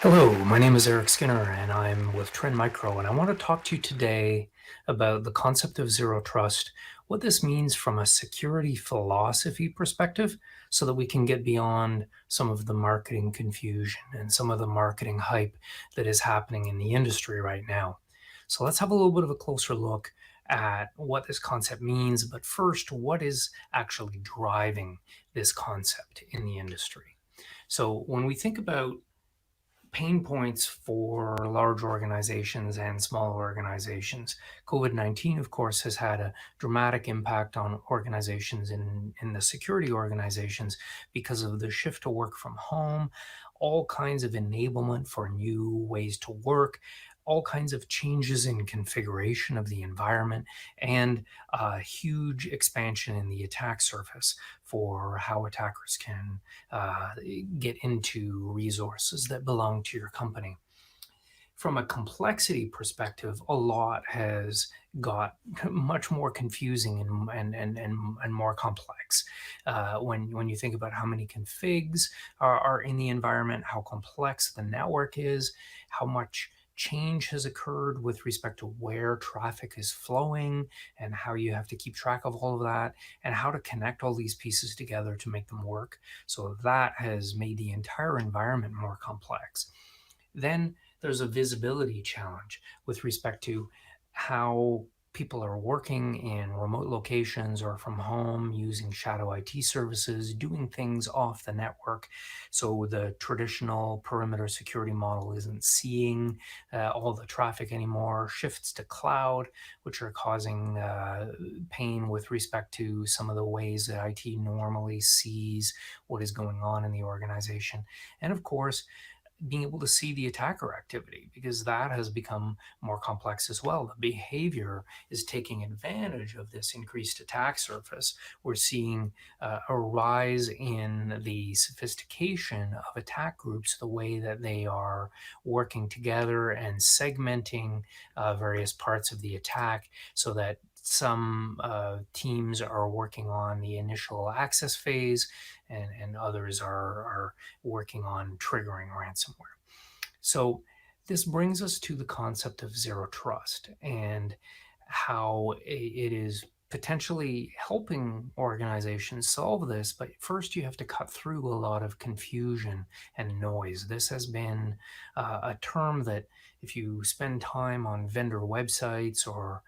Hello, my name is Eric Skinner and I'm with Trend Micro, and I want to talk to you today about the concept of zero trust, what this means from a security philosophy perspective, so that we can get beyond some of the marketing confusion and some of the marketing hype that is happening in the industry right now. So let's have a little bit of a closer look at what this concept means, but first, what is actually driving this concept in the industry? So when we think about pain points for large organizations and small organizations. COVID 19, of course, has had a dramatic impact on organizations in the security organizations because of the shift to work from home, all kinds of enablement for new ways to work. All kinds of changes in configuration of the environment, and a huge expansion in the attack surface for how attackers can uh, get into resources that belong to your company. From a complexity perspective, a lot has got much more confusing and more complex. When you think about how many configs are in the environment, how complex the network is, how much change has occurred with respect to where traffic is flowing and how you have to keep track of all of that and how to connect all these pieces together to make them work. So that has made the entire environment more complex. Then there's a visibility challenge with respect to how people are working in remote locations or from home using shadow IT services, doing things off the network. So the traditional perimeter security model isn't seeing all the traffic anymore, shifts to cloud, which are causing pain with respect to some of the ways that IT normally sees what is going on in the organization. And of course, being able to see the attacker activity, because that has become more complex as well. The behavior is taking advantage of this increased attack surface. We're seeing a rise in the sophistication of attack groups, the way that they are working together and segmenting various parts of the attack so that some teams are working on the initial access phase, and others are working on triggering ransomware. So this brings us to the concept of zero trust and how it is potentially helping organizations solve this. But first, you have to cut through a lot of confusion and noise. This has been a term that, if you spend time on vendor websites or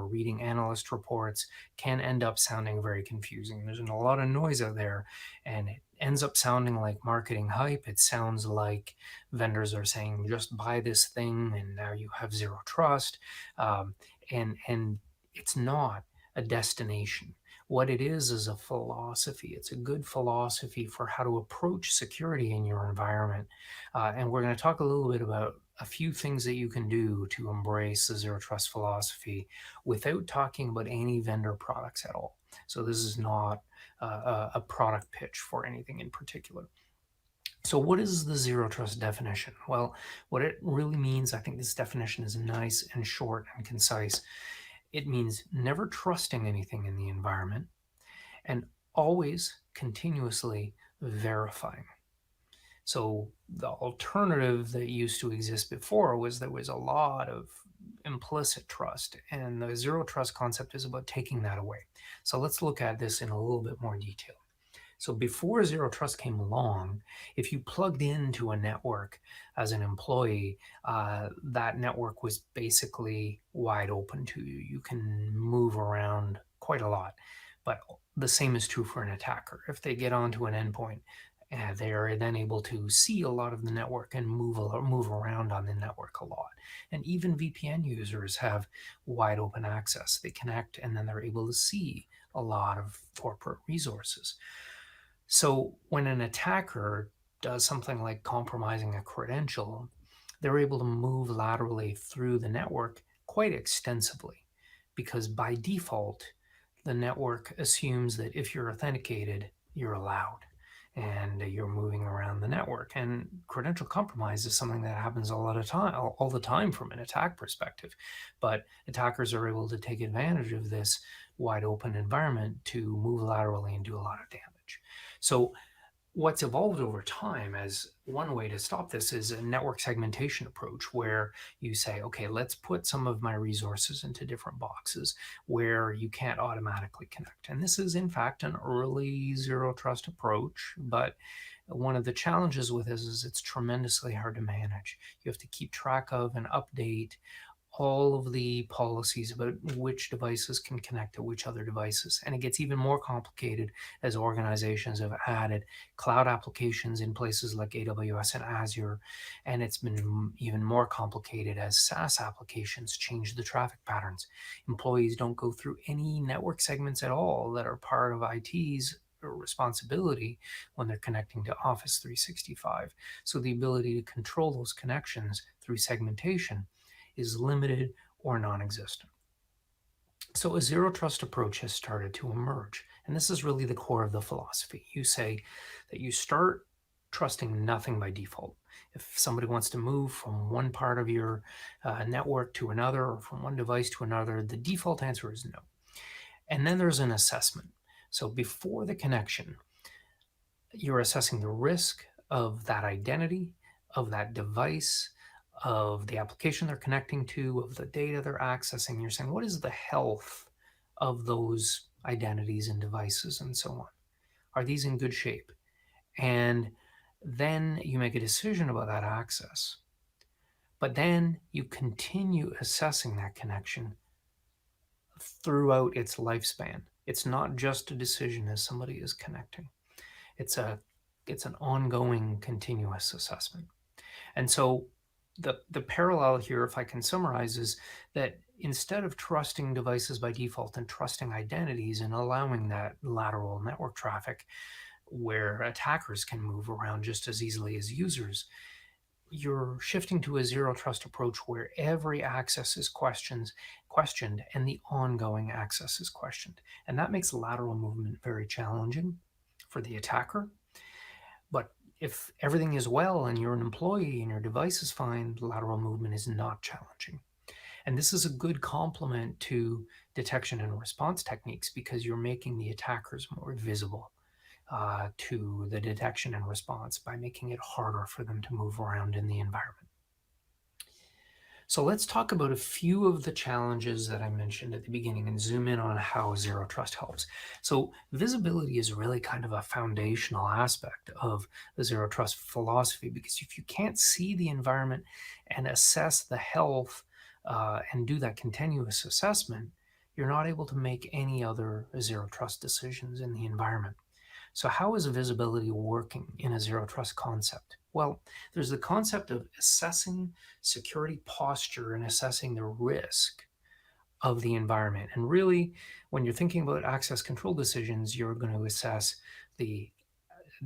reading analyst reports, can end up sounding very confusing. There's a lot of noise out there, and it ends up sounding like marketing hype. It sounds like vendors are saying, just buy this thing and now you have zero trust. And it's not a destination. What it is a philosophy. It's a good philosophy for how to approach security in your environment. And we're going to talk a little bit about a few things that you can do to embrace the zero trust philosophy without talking about any vendor products at all. So this is not a product pitch for anything in particular. So, what is the zero trust definition? Well, what it really means, I think this definition is nice and short and concise. It means never trusting anything in the environment and always continuously verifying. So, the alternative that used to exist before was there was a lot of implicit trust, and the zero trust concept is about taking that away. So, let's look at this in a little bit more detail. So before Zero Trust came along, if you plugged into a network as an employee, that network was basically wide open to you. You can move around quite a lot. But the same is true for an attacker. If they get onto an endpoint, they are then able to see a lot of the network and move around on the network a lot. And even VPN users have wide open access. They connect and then they're able to see a lot of corporate resources. So when an attacker does something like compromising a credential, they're able to move laterally through the network quite extensively, because by default, the network assumes that if you're authenticated, you're allowed and you're moving around the network. And credential compromise is something that happens a lot of time, all the time from an attack perspective. But attackers are able to take advantage of this wide open environment to move laterally and do a lot of damage. So What's evolved over time as one way to stop this is a network segmentation approach where you say, okay, let's put some of my resources into different boxes where you can't automatically connect. And this is, in fact, an early zero trust approach, but one of the challenges with this is it's tremendously hard to manage. You have to keep track of and update all of the policies about which devices can connect to which other devices. And it gets even more complicated as organizations have added cloud applications in places like AWS and Azure. And it's been even more complicated as SaaS applications change the traffic patterns. Employees don't go through any network segments at all that are part of IT's responsibility when they're connecting to Office 365. So the ability to control those connections through segmentation is limited or non-existent. So a zero trust approach has started to emerge. And this is really the core of the philosophy. You say that you start trusting nothing by default. If somebody wants to move from one part of your network to another or from one device to another, the default answer is no. And then there's an assessment. So before the connection, you're assessing the risk of that identity, of that device, of the application they're connecting to, of the data they're accessing. You're saying, what is the health of those identities and devices and so on? Are these in good shape? And then you make a decision about that access. But then you continue assessing that connection throughout its lifespan. It's not just a decision as somebody is connecting. It's an ongoing continuous assessment. And so the parallel here, if I can summarize, is that instead of trusting devices by default and trusting identities and allowing that lateral network traffic where attackers can move around just as easily as users, you're shifting to a zero trust approach where every access is questioned and the ongoing access is questioned. And that makes lateral movement very challenging for the attacker. But if everything is well and you're an employee and your device is fine, lateral movement is not challenging. And this is a good complement to detection and response techniques because you're making the attackers more visible to the detection and response by making it harder for them to move around in the environment. So let's talk about a few of the challenges that I mentioned at the beginning and zoom in on how zero trust helps. So visibility is really kind of a foundational aspect of the zero trust philosophy because if you can't see the environment and assess the health and do that continuous assessment, you're not able to make any other zero trust decisions in the environment. So how is visibility working in a zero trust concept? Well, there's the concept of assessing security posture and assessing the risk of the environment. And really, when you're thinking about access control decisions, you're going to assess the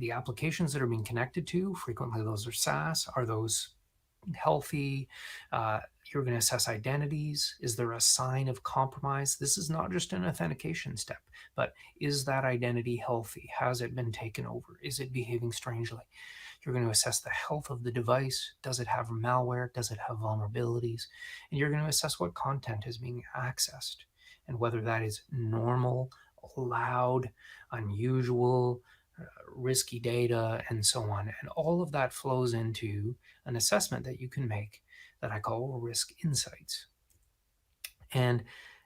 applications that are being connected to. Frequently, those are SaaS. Are those healthy? You're going to assess identities. Is there a sign of compromise? This is not just an authentication step, but is that identity healthy? Has it been taken over? Is it behaving strangely? You're going to assess the health of the device. Does it have malware? Does it have vulnerabilities? And you're going to assess what content is being accessed and whether that is normal, loud, unusual, risky data, and so on. And all of that flows into an assessment that you can make that I call risk insights. And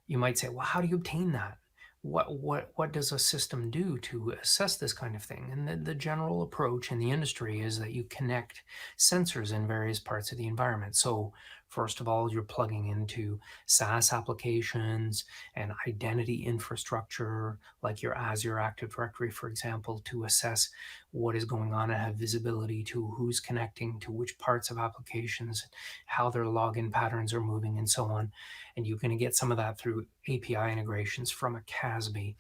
you might say, well, how do you obtain that? What does a system do to assess this kind of thing? And the general approach in the industry is that you connect sensors in various parts of the environment. So first of all, you're plugging into SaaS applications and identity infrastructure, like your Azure Active Directory, for example, to assess what is going on and have visibility to who's connecting to which parts of applications, how their login patterns are moving, and so on. And you're going to get some of that through API integrations from a CASB.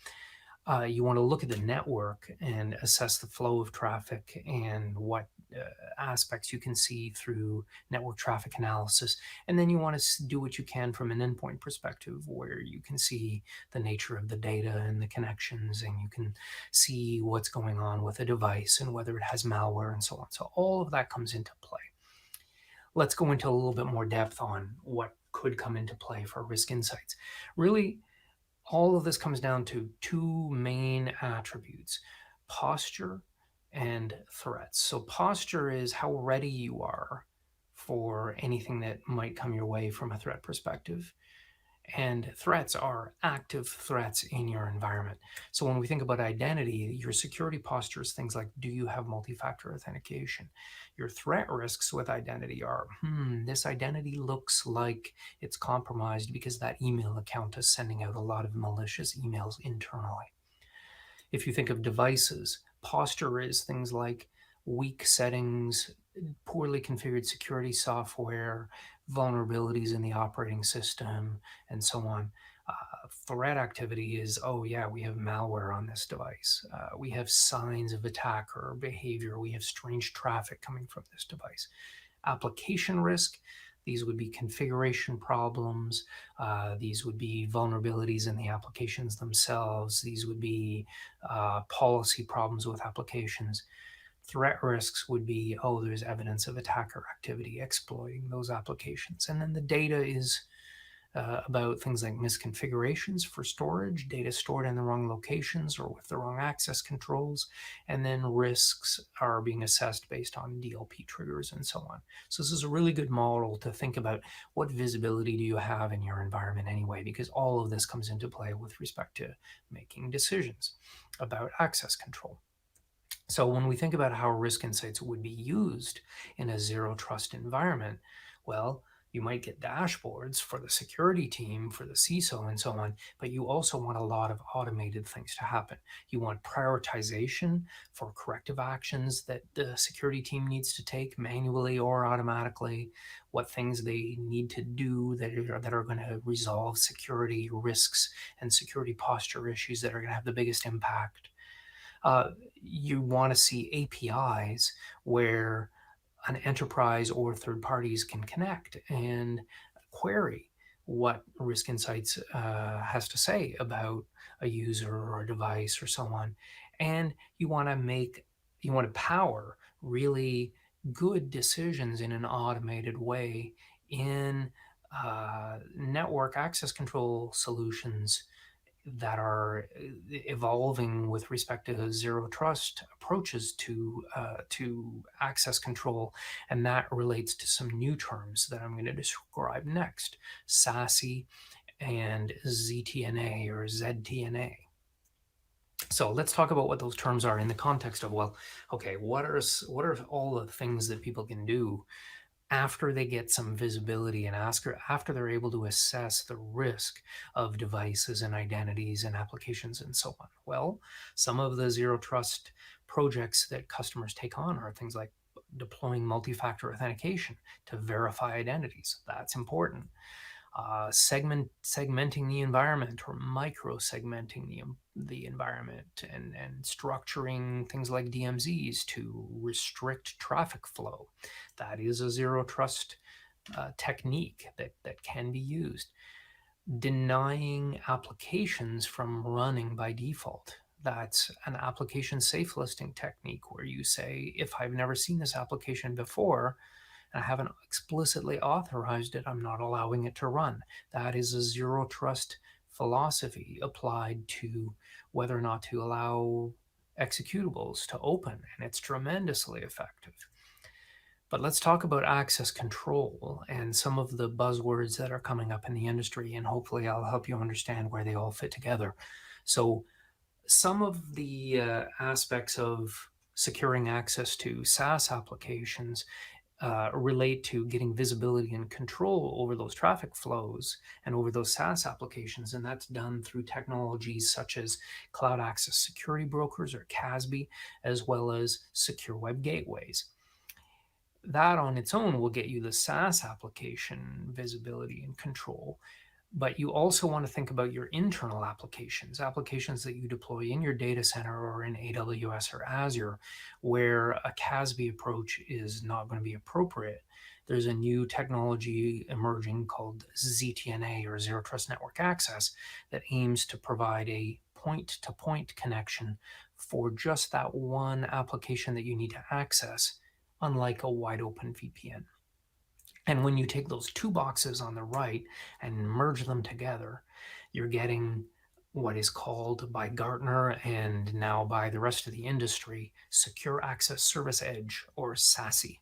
You want to look at the network and assess the flow of traffic and what aspects you can see through network traffic analysis. And then you want to do what you can from an endpoint perspective where you can see the nature of the data and the connections, and you can see what's going on with a device and whether it has malware and so on. So all of that comes into play. Let's go into a little bit more depth on what could come into play for risk insights. Really, all of this comes down to two main attributes: posture and threats. So posture is how ready you are for anything that might come your way from a threat perspective. And threats are active threats in your environment. So when we think about identity, your security posture is things like, do you have multi-factor authentication? Your threat risks with identity are, this identity looks like it's compromised because that email account is sending out a lot of malicious emails internally. If you think of devices, posture is things like weak settings, poorly configured security software, vulnerabilities in the operating system, and so on. Threat activity is, oh yeah, we have malware on this device. We have signs of attacker behavior. We have strange traffic coming from this device. Application risk, these would be configuration problems. These would be vulnerabilities in the applications themselves. These would be policy problems with applications. Threat risks would be, oh, there's evidence of attacker activity exploiting those applications. And then the data is about things like misconfigurations for storage, data stored in the wrong locations or with the wrong access controls, and then risks are being assessed based on DLP triggers and so on. So this is a really good model to think about what visibility do you have in your environment anyway, because all of this comes into play with respect to making decisions about access control. So when we think about how risk insights would be used in a zero trust environment, well, you might get dashboards for the security team, for the CISO, and so on, but you also want a lot of automated things to happen. You want prioritization for corrective actions that the security team needs to take manually or automatically, what things they need to do that are going to resolve security risks and security posture issues that are going to have the biggest impact. You want to see APIs where an enterprise or third parties can connect and query what Risk Insights has to say about a user or a device or so on. And you want to power really good decisions in an automated way in network access control solutions that are evolving with respect to zero trust approaches to access control, and that relates to some new terms that I'm going to describe next: SASE and ZTNA or ZTNA. So let's talk about what those terms are in the context of, well, okay, what are all the things that people can do after they get some visibility and after they're able to assess the risk of devices and identities and applications and so on. Well, some of the zero trust projects that customers take on are things like deploying multi-factor authentication to verify identities. That's important. Segmenting the environment or micro-segmenting the environment, and structuring things like DMZs to restrict traffic flow. That is a zero trust technique that can be used. Denying applications from running by default. That's an application safe listing technique where you say, if I've never seen this application before, and I haven't explicitly authorized it, I'm not allowing it to run. That is a zero trust philosophy applied to whether or not to allow executables to open, and it's tremendously effective. But let's talk about access control and some of the buzzwords that are coming up in the industry, and hopefully I'll help you understand where they all fit together. So some of the aspects of securing access to SaaS applications relate to getting visibility and control over those traffic flows and over those SaaS applications. And that's done through technologies such as Cloud Access Security Brokers, or CASB, as well as secure web gateways. That on its own will get you the SaaS application visibility and control. But you also want to think about your internal applications that you deploy in your data center or in AWS or Azure, where a CASB approach is not going to be appropriate. There's a new technology emerging called ZTNA, or Zero Trust Network Access, that aims to provide a point-to-point connection for just that one application that you need to access, unlike a wide open VPN. And when you take those two boxes on the right and merge them together, you're getting what is called by Gartner and now by the rest of the industry, Secure Access Service Edge, or SASE.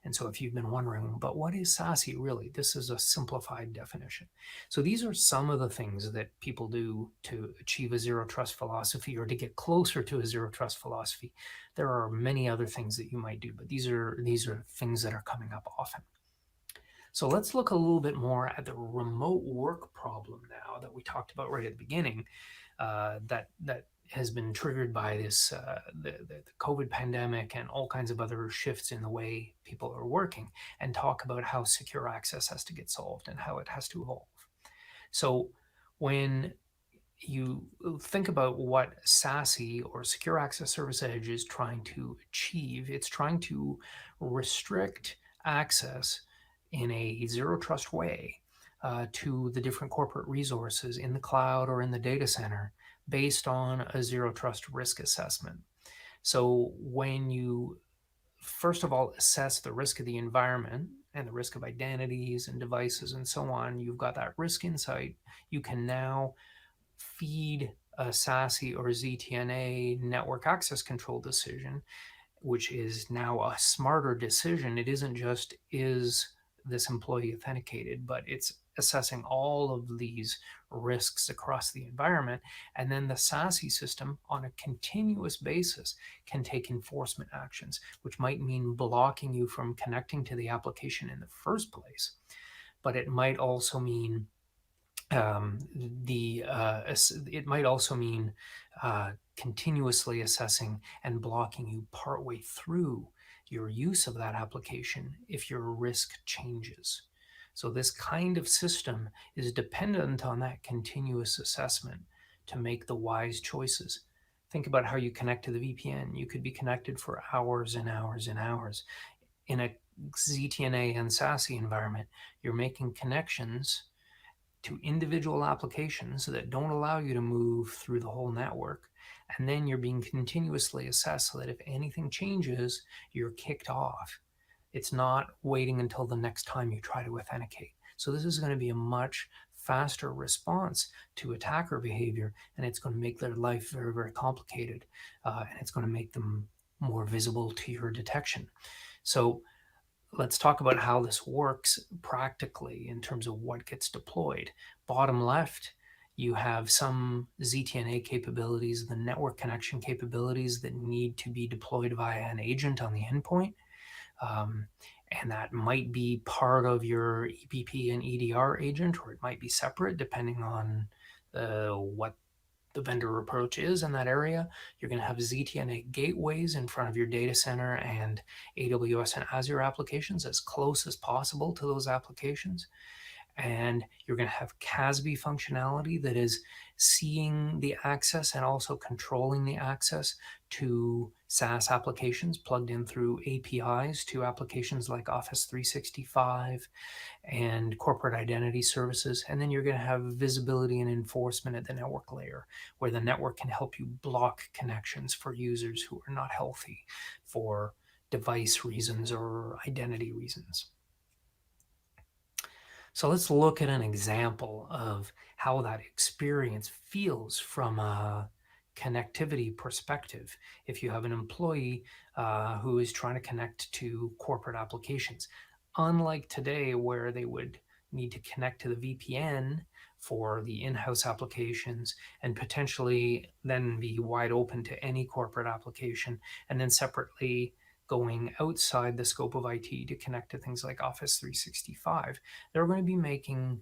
And so if you've been wondering, but what is SASE really? This is a simplified definition. So these are some of the things that people do to achieve a zero trust philosophy or to get closer to a zero trust philosophy. There are many other things that you might do, but these are things that are coming up often. So let's look a little bit more at the remote work problem now that we talked about right at the beginning, that has been triggered by this the COVID pandemic and all kinds of other shifts in the way people are working, and talk about how secure access has to get solved and how it has to evolve. So when you think about what SASE, or Secure Access Service Edge, is trying to achieve, it's trying to restrict access in a zero trust way to the different corporate resources in the cloud or in the data center based on a zero trust risk assessment. So when you first of all assess the risk of the environment and the risk of identities and devices and so on, you've got that risk insight. You can now feed a SASE or ZTNA network access control decision, which is now a smarter decision. It isn't just, is this employee authenticated, but it's assessing all of these risks across the environment. And then the SASE system, on a continuous basis, can take enforcement actions, which might mean blocking you from connecting to the application in the first place. But it might also mean it might also mean continuously assessing and blocking you partway through your use of that application if your risk changes. So this kind of system is dependent on that continuous assessment to make the wise choices. Think about how you connect to the VPN. You could be connected for hours and hours and hours. In a ZTNA and SASE environment, you're making connections to individual applications that don't allow you to move through the whole network. And then you're being continuously assessed so that if anything changes, you're kicked off. It's not waiting until the next time you try to authenticate. So this is going to be a much faster response to attacker behavior, and it's going to make their life very, very complicated, and it's going to make them more visible to your detection. So let's talk about how this works practically in terms of what gets deployed. Bottom left, you have some ZTNA capabilities, the network connection capabilities that need to be deployed via an agent on the endpoint. And that might be part of your EPP and EDR agent, or it might be separate depending on what the vendor approach is in that area. You're going to have ZTNA gateways in front of your data center and AWS and Azure applications as close as possible to those applications. And you're going to have CASB functionality that is seeing the access and also controlling the access to SaaS applications plugged in through APIs to applications like Office 365 and corporate identity services. And then you're going to have visibility and enforcement at the network layer, where the network can help you block connections for users who are not healthy for device reasons or identity reasons. So let's look at an example of how that experience feels from a connectivity perspective. If you have an employee who is trying to connect to corporate applications, unlike today where they would need to connect to the VPN for the in-house applications and potentially then be wide open to any corporate application, and then separately going outside the scope of IT to connect to things like Office 365, they're going to be making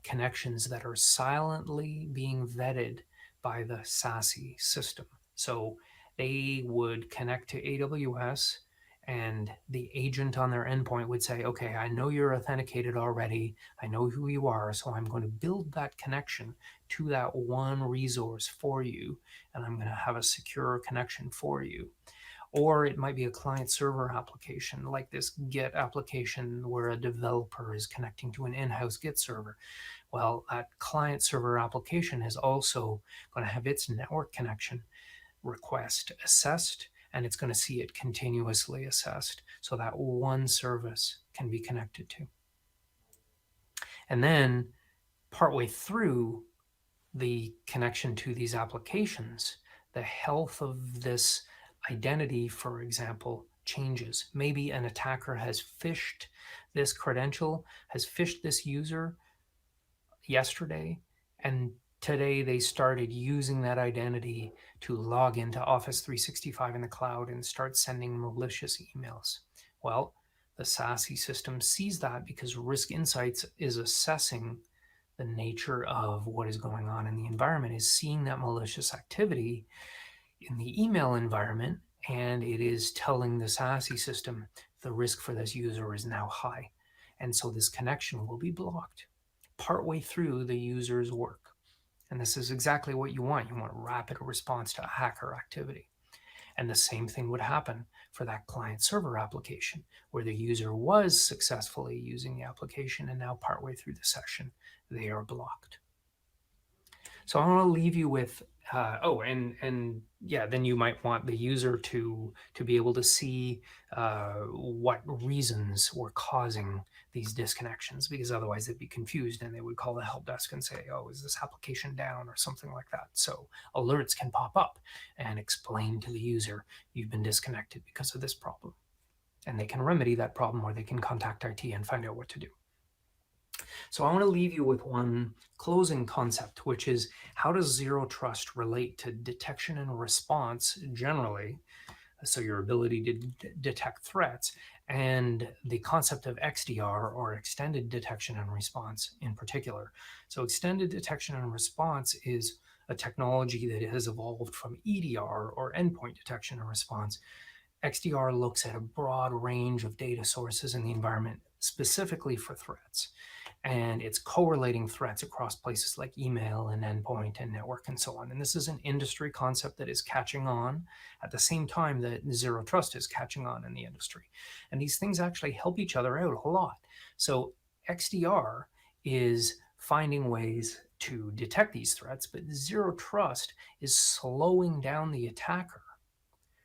connections that are silently being vetted by the SASE system. So they would connect to AWS, and the agent on their endpoint would say, okay, I know you're authenticated already. I know who you are. So I'm going to build that connection to that one resource for you, and I'm going to have a secure connection for you. Or it might be a client server application like this Git application where a developer is connecting to an in-house Git server. Well, that client server application is also going to have its network connection request assessed, and it's going to see it continuously assessed so that one service can be connected to. And then partway through the connection to these applications, the health of this identity, for example, changes. Maybe an attacker has phished this credential, has phished this user yesterday, and today they started using that identity to log into Office 365 in the cloud and start sending malicious emails. Well, the SASE system sees that because Risk Insights is assessing the nature of what is going on in the environment, is seeing that malicious activity in the email environment, and it is telling the SASE system the risk for this user is now high. And so this connection will be blocked partway through the user's work. And this is exactly what you want. You want rapid response to hacker activity. And the same thing would happen for that client server application where the user was successfully using the application and now partway through the session, they are blocked. So I want to leave you with then you might want the user to be able to see what reasons were causing these disconnections, because otherwise they'd be confused and they would call the help desk and say, "Oh, is this application down?" or something like that. So alerts can pop up and explain to the user, "You've been disconnected because of this problem," and they can remedy that problem, or they can contact IT and find out what to do. So I want to leave you with one closing concept, which is, how does zero trust relate to detection and response generally? So your ability to detect threats, and the concept of XDR, or extended detection and response in particular. So extended detection and response is a technology that has evolved from EDR, or endpoint detection and response. XDR looks at a broad range of data sources in the environment specifically for threats, and it's correlating threats across places like email and endpoint and network and so on. And this is an industry concept that is catching on at the same time that zero trust is catching on in the industry. And these things actually help each other out a lot. So XDR is finding ways to detect these threats, but zero trust is slowing down the attacker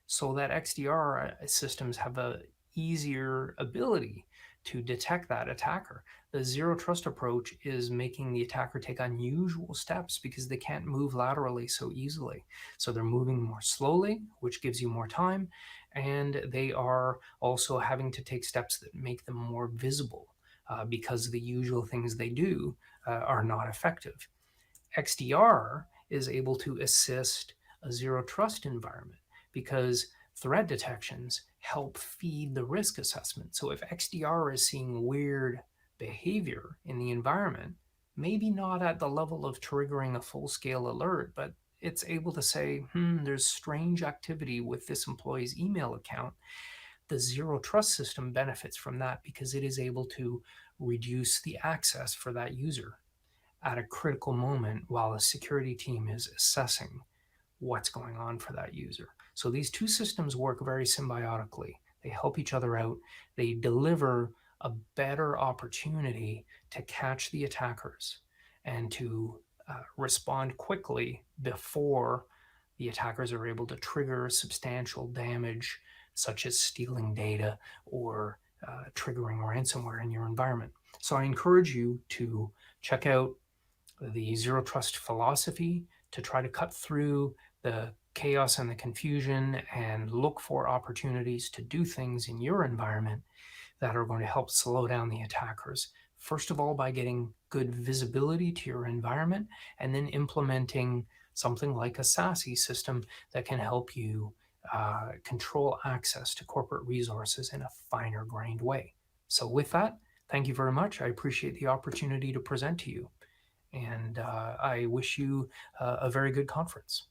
so that XDR systems have a easier ability to detect that attacker. The zero trust approach is making the attacker take unusual steps because they can't move laterally so easily. So they're moving more slowly, which gives you more time, and they are also having to take steps that make them more visible because the usual things they do are not effective. XDR is able to assist a zero trust environment because threat detections help feed the risk assessment. So if XDR is seeing weird behavior in the environment, maybe not at the level of triggering a full-scale alert, but it's able to say, there's strange activity with this employee's email account. The zero trust system benefits from that because it is able to reduce the access for that user at a critical moment while a security team is assessing what's going on for that user. So these two systems work very symbiotically. They help each other out. They deliver a better opportunity to catch the attackers and to respond quickly before the attackers are able to trigger substantial damage, such as stealing data or triggering ransomware in your environment. So I encourage you to check out the zero trust philosophy to try to cut through the chaos and the confusion and look for opportunities to do things in your environment that are going to help slow down the attackers. First of all, by getting good visibility to your environment, and then implementing something like a SASE system that can help you control access to corporate resources in a finer grained way. So with that, thank you very much. I appreciate the opportunity to present to you. And I wish you a very good conference.